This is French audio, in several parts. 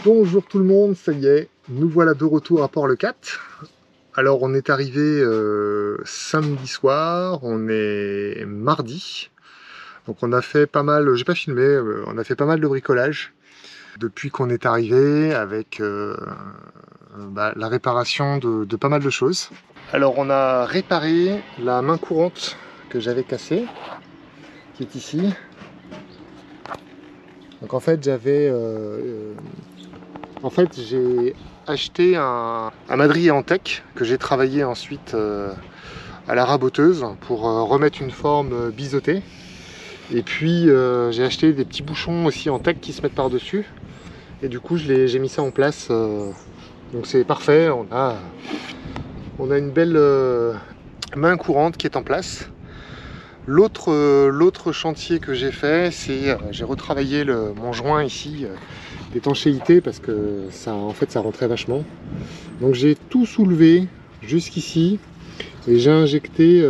Bonjour tout le monde, ça y est, nous voilà de retour à Port-le-Cat. Alors on est arrivé samedi soir, on est mardi. Donc on a fait pas mal, j'ai pas filmé, on a fait pas mal de bricolage depuis qu'on est arrivé avec la réparation de pas mal de choses. Alors on a réparé la main courante que j'avais cassée, qui est ici. Donc en fait j'ai acheté un madrier en teck que j'ai travaillé ensuite à la raboteuse pour remettre une forme biseautée. Et puis j'ai acheté des petits bouchons aussi en teck qui se mettent par dessus. Et du coup j'ai mis ça en place. Donc c'est parfait, on a une belle main courante qui est en place. L'autre chantier que j'ai fait, c'est j'ai retravaillé mon joint ici d'étanchéité parce que ça rentrait vachement. Donc j'ai tout soulevé jusqu'ici et j'ai injecté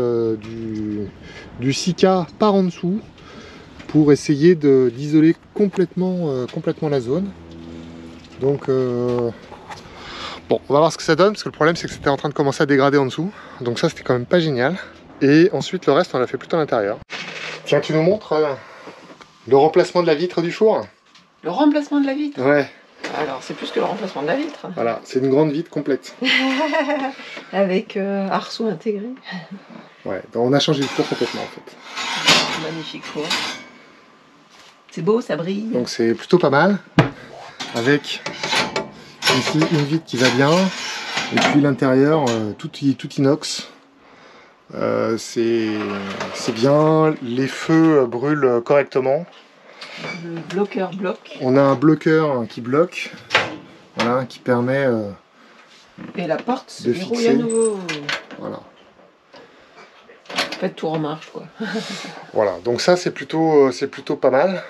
du Sika par en dessous pour essayer d'isoler complètement la zone. Donc bon, on va voir ce que ça donne parce que le problème c'est que c'était en train de commencer à dégrader en dessous. Donc ça c'était quand même pas génial. Et ensuite le reste on l'a fait plutôt à l'intérieur. Tiens, tu nous montres le remplacement de la vitre du four? Le remplacement de la vitre? Ouais. Alors c'est plus que le remplacement de la vitre. Voilà, c'est une grande vitre complète. Avec arceau intégré. Ouais, donc on a changé le four complètement en fait. Magnifique four. C'est beau, ça brille. Donc c'est plutôt pas mal. Avec ici une vitre qui va bien. Et puis l'intérieur, tout inox. C'est bien, les feux brûlent correctement. Le bloqueur bloque. On a un bloqueur qui bloque, voilà, qui permet et la porte se de verrouille fixer. À nouveau. Voilà. En fait, tout en marche quoi. Voilà, donc ça c'est plutôt pas mal.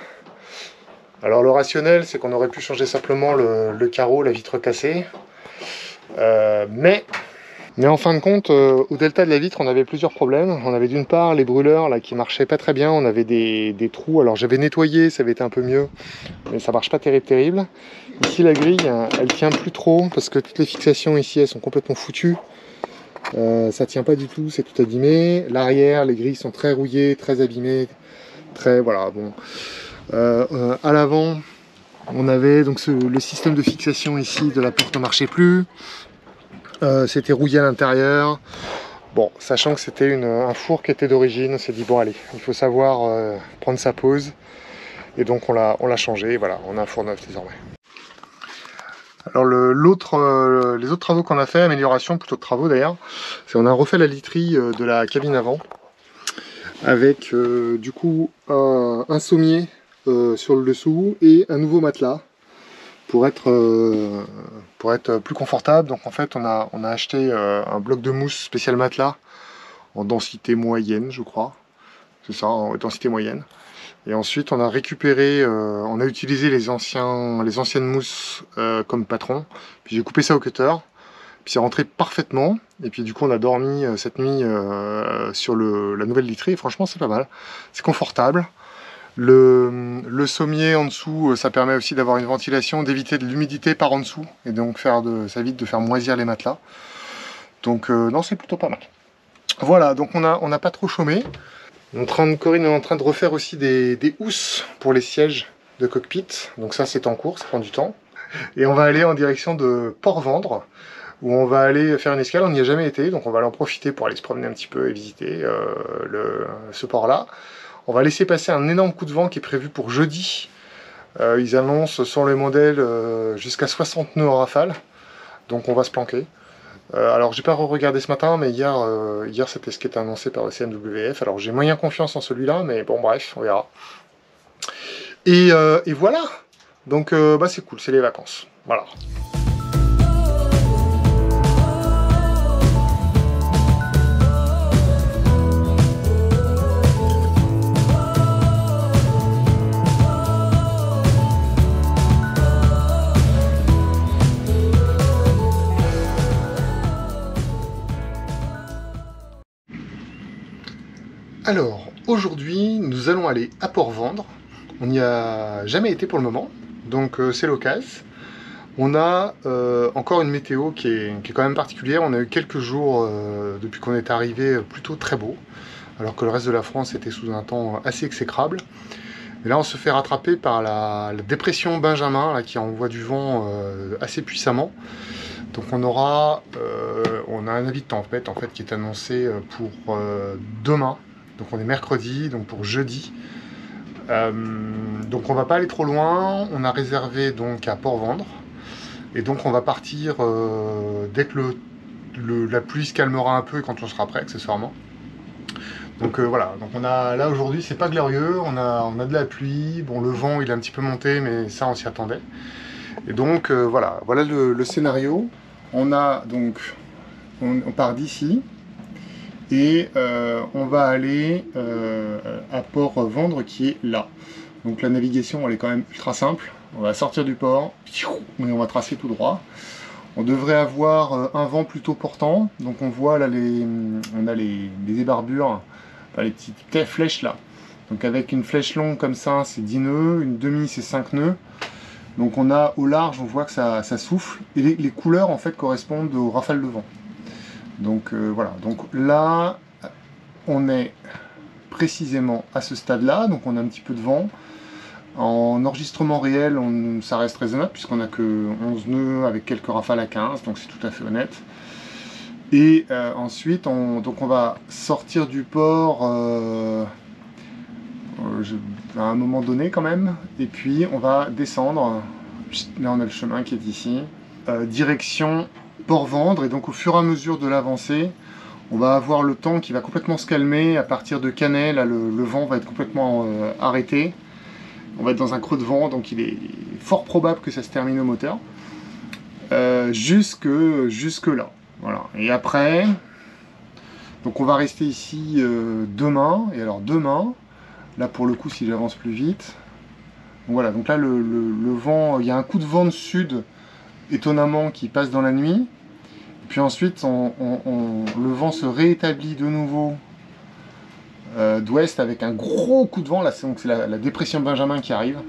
Alors le rationnel, c'est qu'on aurait pu changer simplement le carreau, la vitre cassée. Mais en fin de compte, au delta de la vitre, on avait plusieurs problèmes. On avait d'une part les brûleurs là, qui marchaient pas très bien, on avait des trous. Alors j'avais nettoyé, ça avait été un peu mieux, mais ça marche pas terrible. Ici la grille, elle tient plus trop, parce que toutes les fixations ici, elles sont complètement foutues. Ça tient pas du tout, c'est tout abîmé. L'arrière, les grilles sont très rouillées, très abîmées. Voilà, bon. À l'avant, on avait donc le système de fixation ici de la porte ne marchait plus. C'était rouillé à l'intérieur. Bon, sachant que c'était un four qui était d'origine, on s'est dit bon allez, il faut savoir prendre sa pause. Et donc on l'a changé, et voilà, on a un four neuf désormais. Alors les autres travaux qu'on a fait, amélioration plutôt de travaux d'ailleurs, c'est on a refait la literie de la cabine avant. Avec du coup un sommier sur le dessous et un nouveau matelas. Pour être plus confortable. Donc en fait on a acheté un bloc de mousse spécial matelas en densité moyenne, je crois, c'est ça, en densité moyenne. Et ensuite on a récupéré, on a utilisé les anciennes mousses comme patron, puis j'ai coupé ça au cutter, puis c'est rentré parfaitement. Et puis du coup on a dormi cette nuit sur la nouvelle literie, et franchement c'est pas mal, c'est confortable. Le sommier en dessous, ça permet aussi d'avoir une ventilation, d'éviter de l'humidité par en dessous, et donc ça évite de faire moisir les matelas. Donc non, c'est plutôt pas mal. Voilà, donc on n'a pas trop chômé. Corinne est en train de refaire aussi des housses pour les sièges de cockpit. Donc ça c'est en cours, ça prend du temps. Et on va aller en direction de Port-Vendre, où on va aller faire une escale. On n'y a jamais été, donc on va aller en profiter pour aller se promener un petit peu et visiter ce port-là. On va laisser passer un énorme coup de vent qui est prévu pour jeudi. Ils annoncent sur le modèle jusqu'à 60 nœuds en rafale. Donc on va se planquer. Alors j'ai pas regardé ce matin, mais hier c'était ce qui était annoncé par le CNWF. Alors j'ai moyen confiance en celui-là, mais bon bref, on verra. Et voilà. Donc c'est cool, c'est les vacances. Voilà. Alors, aujourd'hui, nous allons aller à Port-Vendre. On n'y a jamais été pour le moment, donc c'est l'occasion. On a encore une météo qui est quand même particulière. On a eu quelques jours depuis qu'on est arrivé plutôt très beau, alors que le reste de la France était sous un temps assez exécrable. Et là on se fait rattraper par la dépression Benjamin là, qui envoie du vent assez puissamment. Donc on a un avis de tempête en fait qui est annoncé pour demain. Donc on est mercredi, donc pour jeudi. Donc on va pas aller trop loin. On a réservé donc à Port-Vendre. Et donc on va partir dès que la pluie se calmera un peu et quand on sera prêt accessoirement. Donc voilà, donc on a là aujourd'hui c'est pas glorieux, on a de la pluie, bon le vent il est un petit peu monté mais ça on s'y attendait. Et donc voilà le scénario. On a donc on part d'ici et on va aller à Port-Vendre qui est là. Donc la navigation elle est quand même ultra simple. On va sortir du port et on va tracer tout droit. On devrait avoir un vent plutôt portant. Donc on voit là on a les débarbures, enfin, les petites flèches là. Donc avec une flèche longue comme ça, c'est 10 nœuds, une demi c'est 5 nœuds. Donc on a au large, on voit que ça souffle. Et les couleurs en fait correspondent aux rafales de vent. Donc voilà, donc là on est précisément à ce stade là, donc on a un petit peu de vent. En enregistrement réel, ça reste raisonnable puisqu'on n'a que 11 nœuds avec quelques rafales à 15, donc c'est tout à fait honnête. Et ensuite, donc on va sortir du port à un moment donné quand même, et puis on va descendre. Là on a le chemin qui est ici, direction Port-Vendre, et donc au fur et à mesure de l'avancée, on va avoir le temps qui va complètement se calmer. À partir de Canet, là, le vent va être complètement arrêté. On va être dans un creux de vent, donc il est fort probable que ça se termine au moteur. Jusque là. Voilà. Et après, donc on va rester ici demain. Et alors demain, là pour le coup, si j'avance plus vite, donc voilà. Donc là le vent, il y a un coup de vent de sud, étonnamment, qui passe dans la nuit. Puis ensuite, le vent se réétablit de nouveau d'ouest avec un gros coup de vent. Là, c'est la dépression Benjamin qui arrive.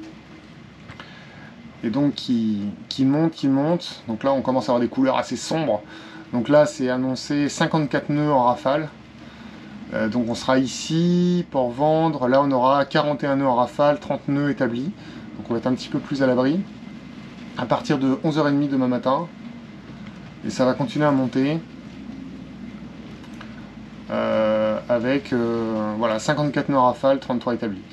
Et donc qui monte. Donc là, on commence à avoir des couleurs assez sombres. Donc là, c'est annoncé 54 nœuds en rafale. Donc on sera ici, Port-Vendre. Là, on aura 41 nœuds en rafale, 30 nœuds établis. Donc on va être un petit peu plus à l'abri. À partir de 11h30 demain matin. Et ça va continuer à monter. Avec voilà, 54 nœuds rafale, 33 établis.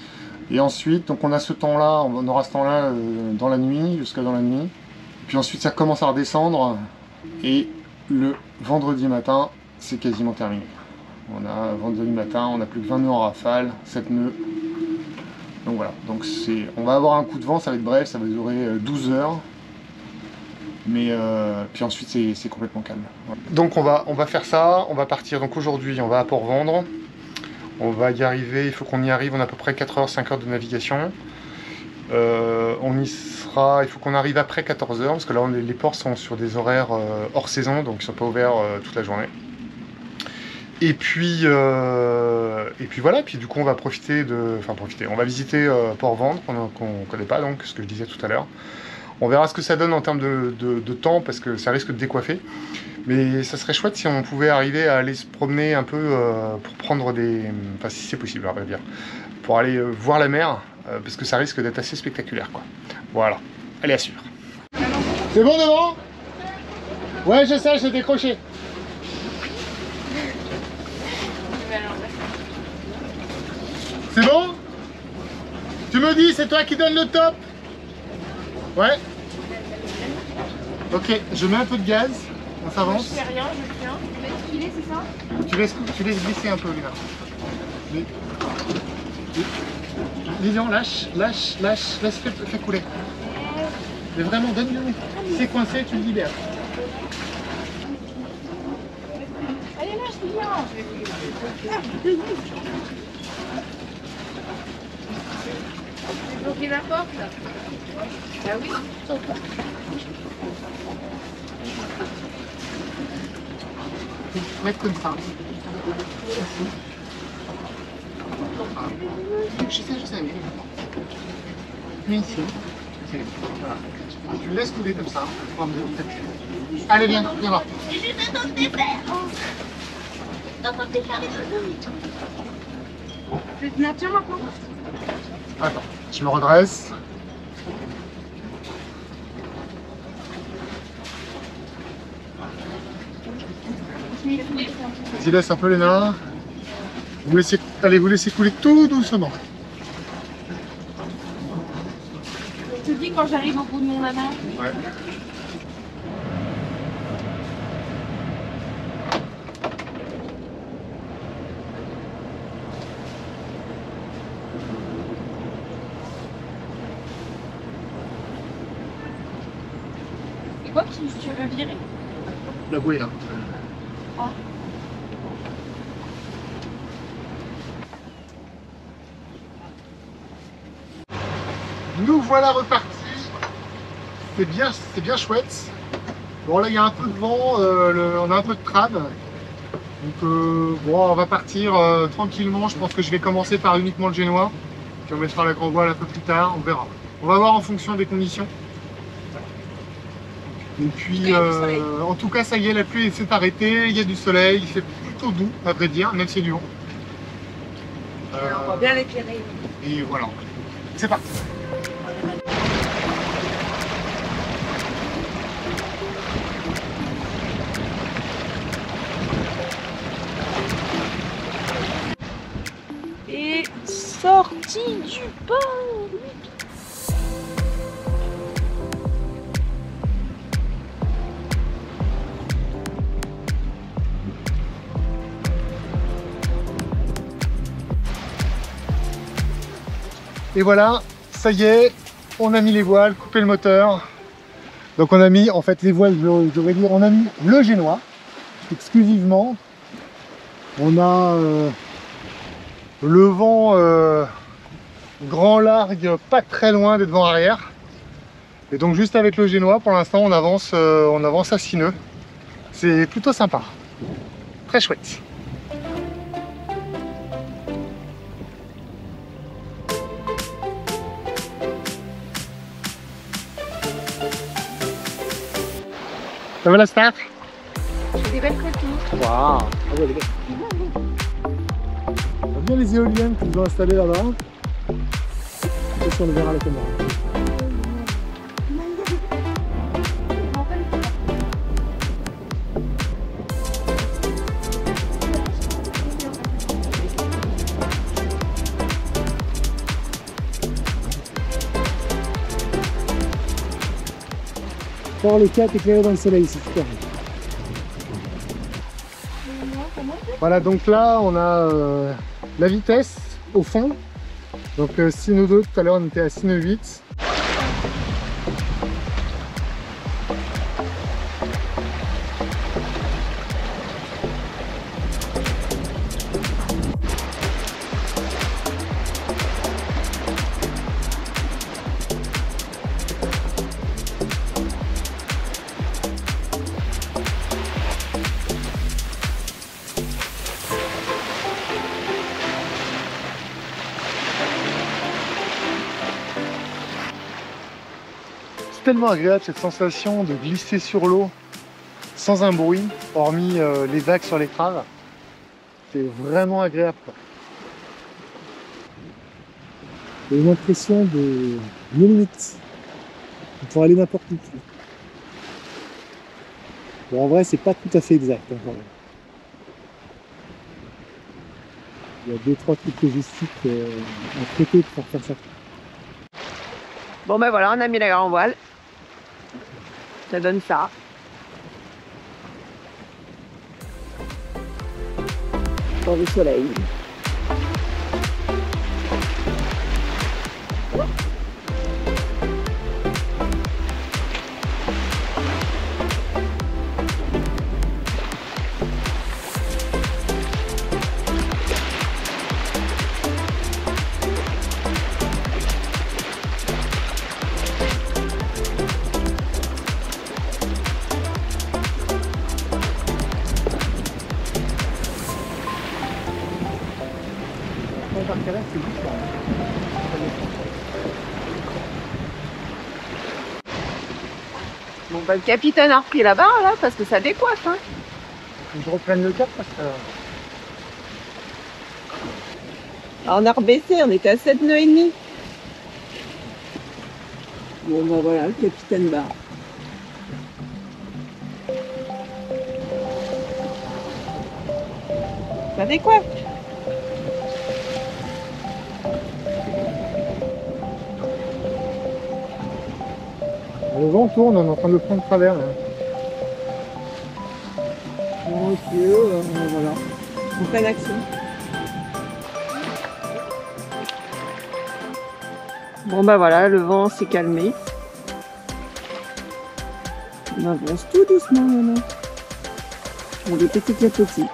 Et ensuite, donc on a ce temps-là, on aura ce temps-là dans la nuit, jusqu'à dans la nuit. Puis ensuite, ça commence à redescendre. Et le vendredi matin, c'est quasiment terminé. Vendredi matin, on a plus que 20 nœuds en rafale, 7 nœuds. Donc voilà, donc on va avoir un coup de vent, ça va être bref, ça va durer 12 heures. Mais puis ensuite c'est complètement calme. Voilà. Donc on va faire ça, on va partir. Donc aujourd'hui on va à Port-Vendre. On va y arriver, il faut qu'on y arrive, on a à peu près 4 heures, 5 heures de navigation. On y sera, il faut qu'on arrive après 14 heures, parce que là les ports sont sur des horaires hors saison, donc ils ne sont pas ouverts toute la journée. Et puis voilà, puis du coup on va on va visiter Port-Vendre, qu'on ne connaît pas, donc ce que je disais tout à l'heure. On verra ce que ça donne en termes de temps, parce que ça risque de décoiffer. Mais ça serait chouette si on pouvait arriver à aller se promener un peu pour prendre des... Enfin, si c'est possible, on va dire. Pour aller voir la mer, parce que ça risque d'être assez spectaculaire, quoi. Voilà. Allez, à suivre. C'est bon devant? Ouais, je sais, j'ai décroché. C'est bon? Tu me dis, c'est toi qui donne le top? Ouais. Ok, je mets un peu de gaz, on s'avance. Je fais rien, je tiens. Tu laisses filer, c'est ça? Tu laisses glisser un peu, Lina. Lilian, lâche, fais couler. Mais vraiment, donne-lui. Si c'est coincé, tu le libères. Allez, lâche, Lilian. J'ai bloqué la porte, là. Ah oui. Mettre comme ça. Je sais, mais... Mais ici. Voilà. Tu le laisses couler comme ça. Allez, viens voir. C'est de nature maintenant. Attends, je me redresse. Vas-y, laisse un peu les nains. Allez, vous laissez couler tout doucement. Je te dis quand j'arrive au bout de mon nana. Ouais. C'est quoi qui tu veux virer? La bouée là. Ah. Nous voilà repartis. C'est bien chouette. Bon là il y a un peu de vent, on a un peu de trad. Donc bon on va partir tranquillement. Je pense que je vais commencer par uniquement le génois. Puis on mettra la grand voile un peu plus tard, on verra. On va voir en fonction des conditions. Et puis en tout cas ça y est, la pluie s'est arrêtée, il y a du soleil, il fait plutôt doux à vrai dire, même si c'est du vent. On va bien l'éclairer. Et voilà, c'est parti. Et sortie du port. Et voilà, ça y est, on a mis les voiles, coupé le moteur. Donc on a mis, en fait les voiles, je devrais dire, on a mis le génois, exclusivement. On a le vent grand largue, pas très loin des devants arrière. Et donc juste avec le génois, pour l'instant on avance à 6 nœuds. C'est plutôt sympa, très chouette. Ça va la start? J'ai des belles photos. Waouh! On voit bien les éoliennes qu'ils ont installées là-bas. Je sais pas si on le verra à la caméra. Voir le 4 éclairé dans le soleil, c'est super. Voilà, donc là on a la vitesse au fond. Donc 6 nœuds 2, tout à l'heure on était à 6 nœuds 8. C'est tellement agréable cette sensation de glisser sur l'eau sans un bruit, hormis les vagues sur l'étrave. C'est vraiment agréable, quoi. Il y a une impression de limite. On pourrait aller n'importe où. Bon, en vrai, c'est pas tout à fait exact. Hein, quand même. Il y a 2-3 trucs logistiques à traiter pour faire ça. Bon ben voilà, on a mis la grand voile. Ça donne ça. Dans le soleil. Bon, bah, le capitaine a repris la barre là parce que ça décoiffe. Hein. Faut que je reprenne le cap parce que... Alors, on a rebaissé, on était à 7 nœuds et demi. Bon, bah voilà, le capitaine barre. Ça décoiffe. Le vent tourne, on est en train de le prendre de travers là. Bon, ok, voilà. En pleine action. Bon bah voilà, le vent s'est calmé. On avance tout doucement maintenant. On est petit à petit.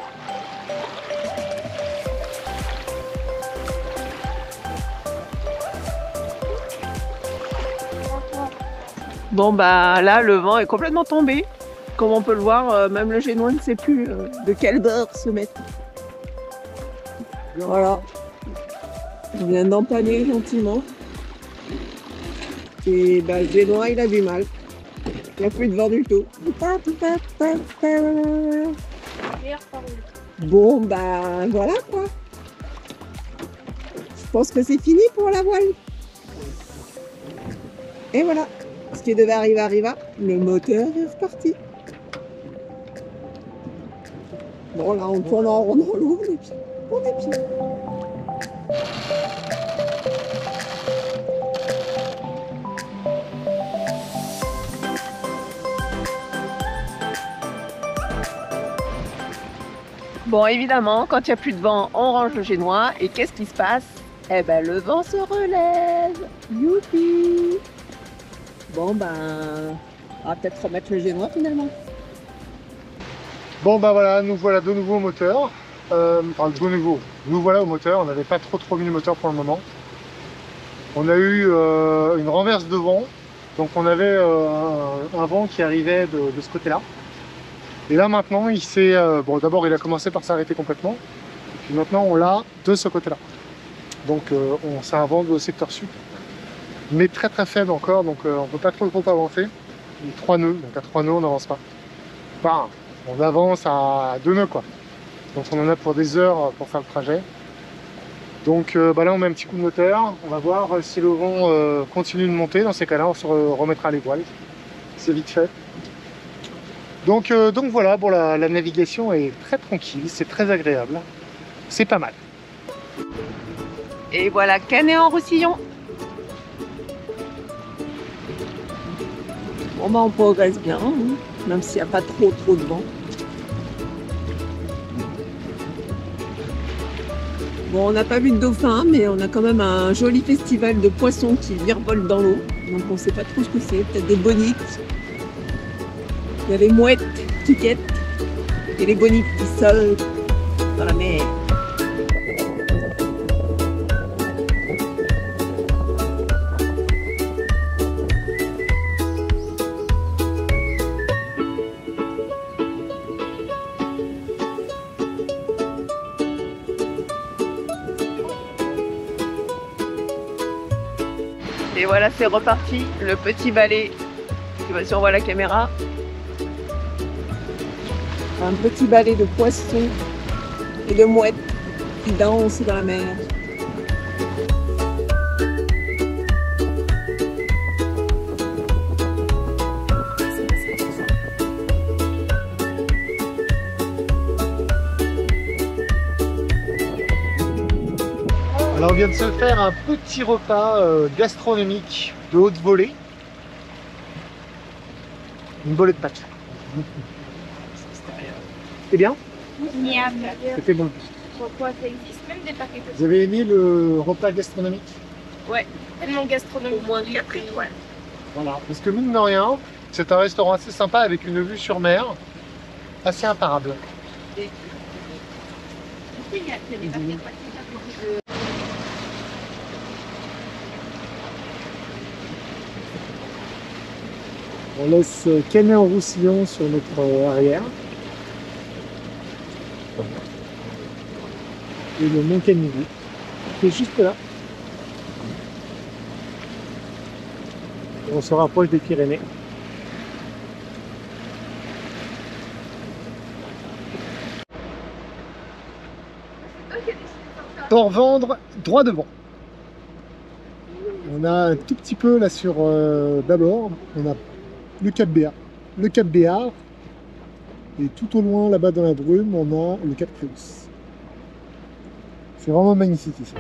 Bon bah là, le vent est complètement tombé. Comme on peut le voir, même le génois ne sait plus de quel bord se mettre. Voilà. On vient d'empaner gentiment. Et bah, le génois, il a du mal. Il n'y a plus de vent du tout. Bon, bah voilà quoi. Je pense que c'est fini pour la voile. Et voilà. Ce qui devait arriver arriva. Le moteur est reparti. Bon, là, on tourne en rond dans l'eau. On est pieds. Bon, évidemment, quand il n'y a plus de vent, on range le génois. Et qu'est-ce qui se passe? Eh ben, le vent se relève. Youpi! Bon, ben, on va peut-être remettre le génois finalement. Bon bah voilà, nous voilà de nouveau au moteur. Enfin de nouveau, nous voilà au moteur. On n'avait pas trop mis le moteur pour le moment. On a eu une renverse de vent. Donc on avait un vent qui arrivait de ce côté-là. Et là maintenant, il s'est... bon d'abord il a commencé par s'arrêter complètement. Et puis maintenant on l'a de ce côté-là. Donc c'est un vent de secteur sud. Mais très faible encore, donc on ne peut pas trop avancer. Il est 3 nœuds, donc à 3 nœuds on n'avance pas. Enfin, on avance à 2 nœuds quoi. Donc on en a pour des heures pour faire le trajet. Donc bah là on met un petit coup de moteur, on va voir si le vent continue de monter. Dans ces cas-là on se remettra les voiles. C'est vite fait. Donc voilà, bon, la navigation est très tranquille, c'est très agréable. C'est pas mal. Et voilà, Canet en Roussillon. Bon bah on progresse bien, hein, même s'il n'y a pas trop de vent. Bon, on n'a pas vu de dauphin, mais on a quand même un joli festival de poissons qui virevolent dans l'eau. Donc on ne sait pas trop ce que c'est, peut-être des bonites. Il y a les mouettes qui quittent et les bonites qui solent dans la mer. Et voilà, c'est reparti, le petit balai. Je sais pas si on voit la caméra. Un petit balai de poissons et de mouettes qui dansent dans la mer. Alors on vient de se faire un petit repas gastronomique de haute volée. Une volée de pâtes. C'était bien? C'était bon. Pourquoi ça existe même des paquets de... Vous avez aimé le repas gastronomique? Ouais, tellement gastronomique. Au moins 4 étoiles. Voilà, parce que mine de rien, c'est un restaurant assez sympa avec une vue sur mer, assez imparable. On laisse Canet en Roussillon sur notre arrière. Et le Mont Canigou, qui est juste là. On se rapproche des Pyrénées. Port-Vendre, droit devant. On a un tout petit peu là sur d'abord, on a le Cap Béar. Le Cap Béar. Et tout au loin, là-bas dans la brume, on a le Cap Préus. C'est vraiment magnifique ici.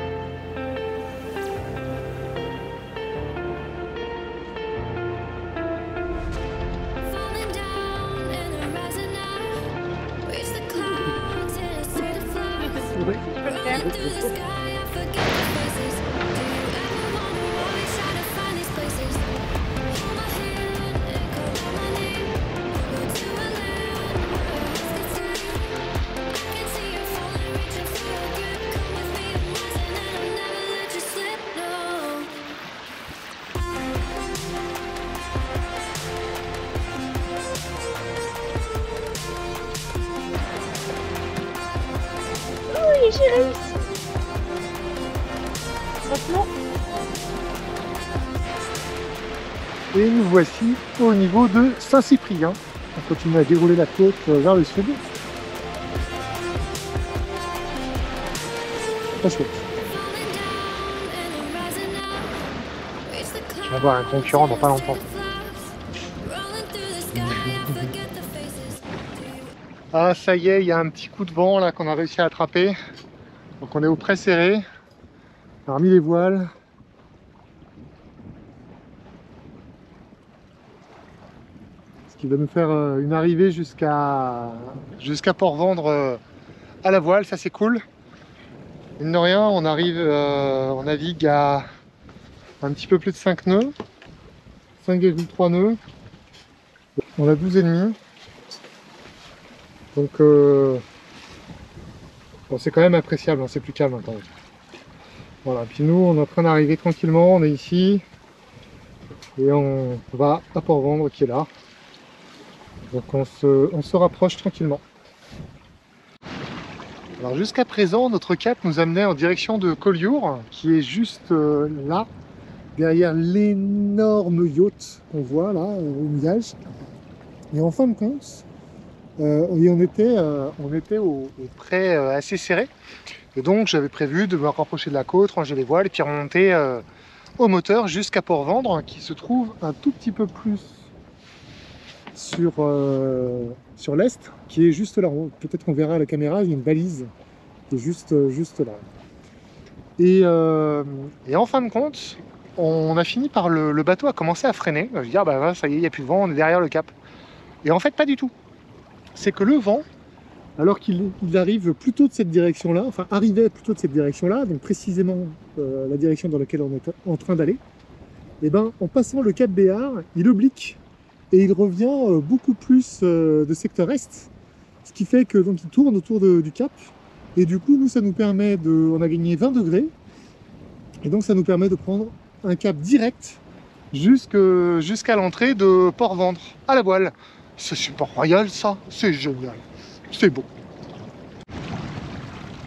J'ai réussi. Franchement. Et nous voici au niveau de Saint-Cyprien. On continue à dérouler la côte vers le sud. Très chouette. Je vais avoir un concurrent dans pas longtemps. Ah ça y est, il y a un petit coup de vent là qu'on a réussi à attraper. Donc on est au près serré. On a remis les voiles. Ce qui va nous faire une arrivée jusqu'à Port-Vendre à la voile, ça c'est cool. Mine de rien, on arrive, on navigue à un petit peu plus de 5 nœuds. 5,3 nœuds. On a 12,5. Donc bon, c'est quand même appréciable, hein, c'est plus calme quand même. Voilà, puis nous on est en train d'arriver tranquillement, on est ici et on va à Port-Vendre qui est là. Donc on se rapproche tranquillement. Alors jusqu'à présent notre cap nous amenait en direction de Collioure qui est juste là, derrière l'énorme yacht qu'on voit là au millage. Et en fin de compte, on était au près assez serré. Et donc j'avais prévu de me rapprocher de la côte, ranger les voiles et puis remonter au moteur jusqu'à Port-Vendre qui se trouve un tout petit peu plus sur l'est, qui est juste là. Peut-être qu'on verra à la caméra, il y a une balise qui est juste là. Et en fin de compte, on a fini par le bateau a commencé à freiner. Je veux dire, bah ça y est, il n'y a plus de vent, on est derrière le cap. Et en fait, pas du tout. C'est que le vent, alors qu'il arrive plutôt de cette direction-là, enfin arrivait plutôt de cette direction-là, donc précisément la direction dans laquelle on est en train d'aller, et ben en passant le Cap Béar, il oblique et il revient beaucoup plus de secteur est, ce qui fait que donc il tourne autour du cap, et du coup nous ça nous permet on a gagné 20 degrés, et donc ça nous permet de prendre un cap direct jusqu'à l'entrée de Port-Vendre à la voile. C'est super royal ça, c'est génial, c'est beau.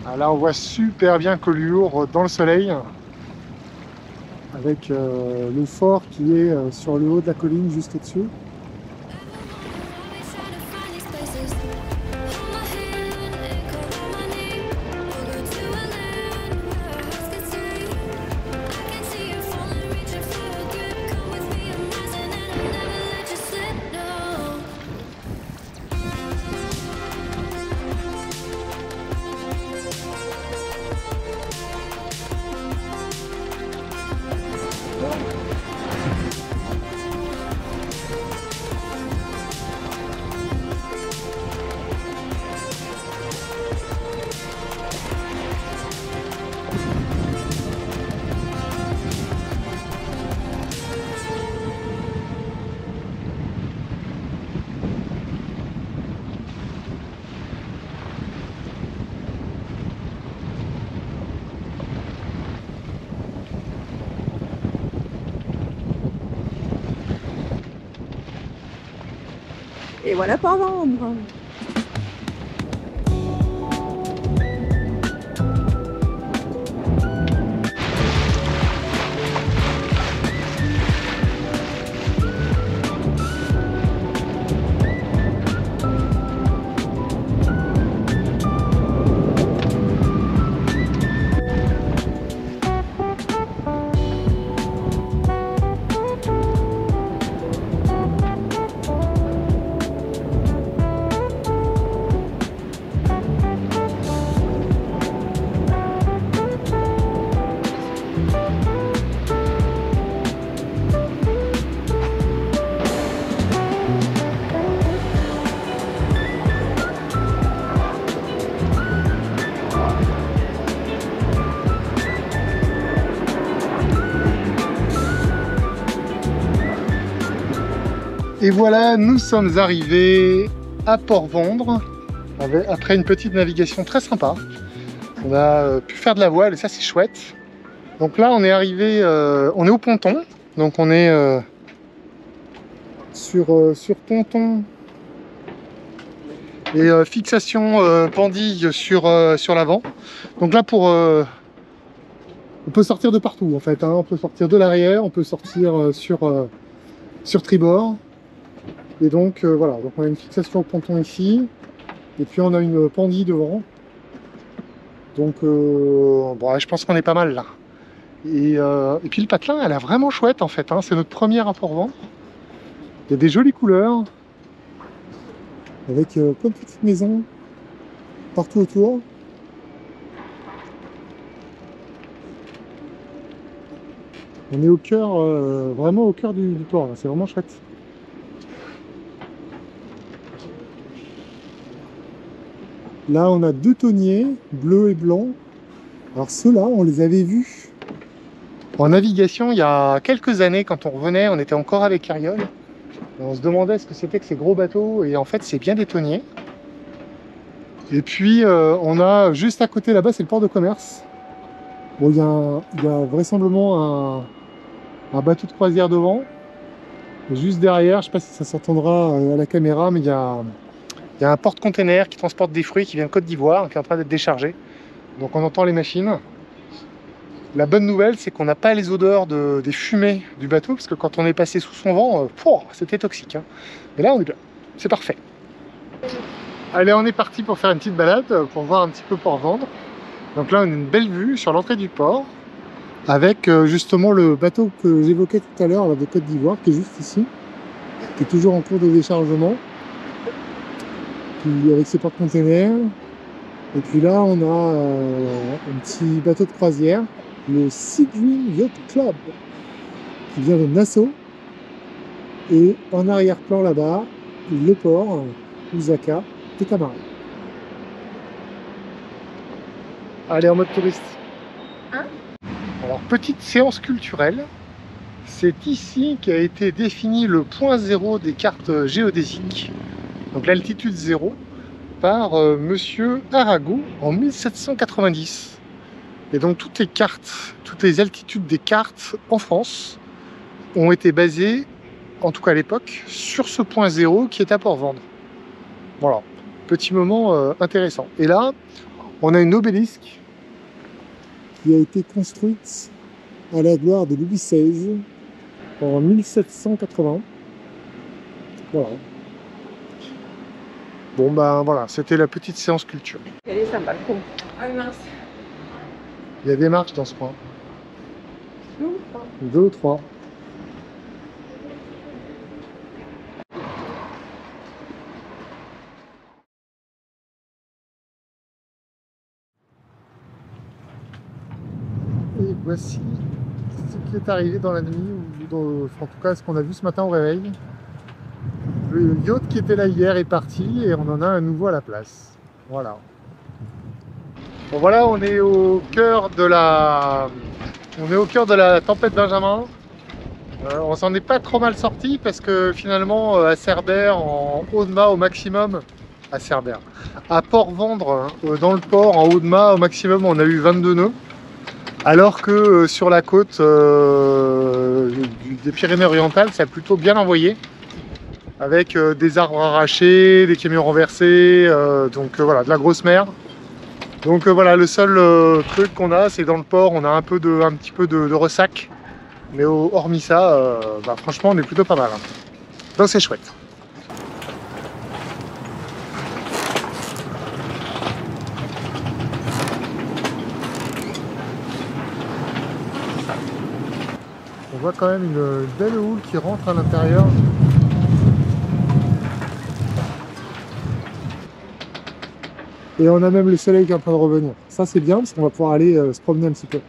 Alors là on voit super bien Collioure dans le soleil, avec le fort qui est sur le haut de la colline juste au-dessus. Et voilà Port-Vendre. Et voilà, nous sommes arrivés à Port-Vendre après une petite navigation très sympa. On a pu faire de la voile et ça c'est chouette. Donc là on est arrivé, on est au ponton. Donc on est sur ponton et fixation pendille sur l'avant. Donc là on peut sortir de partout en fait, hein. On peut sortir de l'arrière, on peut sortir sur tribord. Et donc voilà, donc on a une fixation au ponton ici, et puis on a une pendille devant. Donc bon, je pense qu'on est pas mal là. Et puis le patelin, elle est vraiment chouette en fait, hein. C'est notre première à Port-Vendre. Il y a des jolies couleurs, avec plein de petites maisons partout autour. On est au cœur, vraiment au cœur du port, c'est vraiment chouette. Là, on a deux tonniers, bleu et blanc. Alors ceux-là, on les avait vus en navigation il y a quelques années. Quand on revenait, on était encore avec Carriole. On se demandait ce que c'était que ces gros bateaux. Et en fait, c'est bien des tonniers. Et puis, on a juste à côté là-bas, c'est le port de commerce. Bon, il y a vraisemblablement un bateau de croisière devant. Et juste derrière, je ne sais pas si ça s'entendra à la caméra, mais il y a un porte-container qui transporte des fruits qui vient de Côte d'Ivoire, qui est en train d'être déchargé. Donc on entend les machines. La bonne nouvelle, c'est qu'on n'a pas les odeurs des fumées du bateau, parce que quand on est passé sous son vent, c'était toxique, hein. Mais là, on est bien. C'est parfait. Allez, on est parti pour faire une petite balade, pour voir un petit peu Port-Vendre. Donc là, on a une belle vue sur l'entrée du port, avec justement le bateau que j'évoquais tout à l'heure, de Côte d'Ivoire, qui est juste ici, qui est toujours en cours de déchargement. Puis avec ses porte-containers. Et puis là, on a un petit bateau de croisière, le Seedream Yacht Club, qui vient de Nassau. Et en arrière-plan là-bas, le port, Osaka et Tamari. Allez, en mode touriste. Hein? Alors, petite séance culturelle. C'est ici qu'a été défini le point zéro des cartes géodésiques. Donc l'altitude 0 par monsieur Arago en 1790. Et donc toutes les altitudes des cartes en France ont été basées, en tout cas à l'époque, sur ce point 0 qui est à Port-Vendre. Voilà, petit moment intéressant. Et là, on a une obélisque qui a été construite à la gloire de Louis XVI en 1780. Voilà. Bon ben voilà, c'était la petite séance culture. Quel est un balcon? Ah mince. Il y a des marches dans ce coin. 2 ou 3? 2 ou 3. Et voici ce qui est arrivé dans la nuit, ou en tout cas ce qu'on a vu ce matin au réveil. Le yacht qui était là hier est parti et on en a un nouveau à la place. Voilà. Bon voilà, on est au cœur de la tempête Benjamin. On s'en est pas trop mal sorti parce que finalement à Cerbère, en haut de mât au maximum, à Port-Vendre, dans le port en haut de mât au maximum, on a eu 22 nœuds. Alors que sur la côte des Pyrénées-Orientales, ça a plutôt bien envoyé. Avec des arbres arrachés, des camions renversés, donc voilà, de la grosse mer. Donc voilà, le seul truc qu'on a, c'est dans le port, on a un petit peu de ressac. Mais hormis ça, franchement, on est plutôt pas mal. Hein. Donc c'est chouette. On voit quand même une belle houle qui rentre à l'intérieur. Et on a même le soleil qui est en train de revenir. Ça c'est bien parce qu'on va pouvoir aller se promener un petit peu.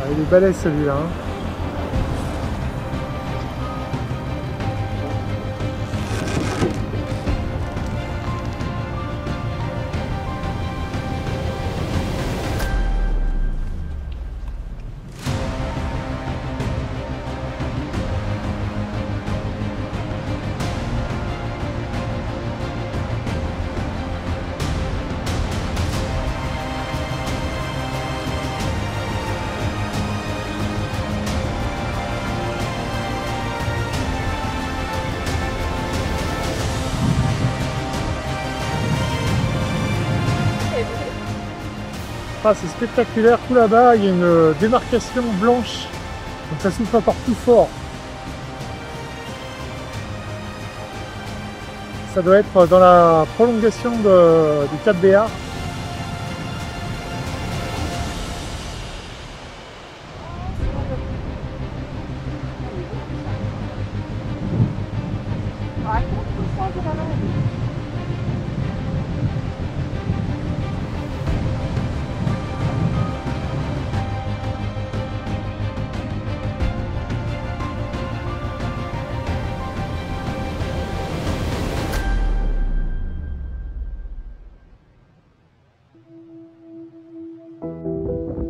Ah, il est balèze celui-là. Hein. Ah, c'est spectaculaire, tout là-bas, il y a une démarcation blanche, donc ça souffle encore plus fort. Ça doit être dans la prolongation du Cap Béar.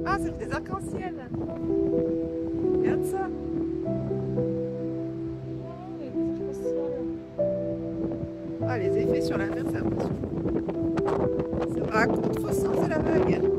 Ah, c'est des arcs-en-ciel. Regarde ça. Ah, les effets sur la mer, c'est impressionnant. Ça va à contre-sens de la vague.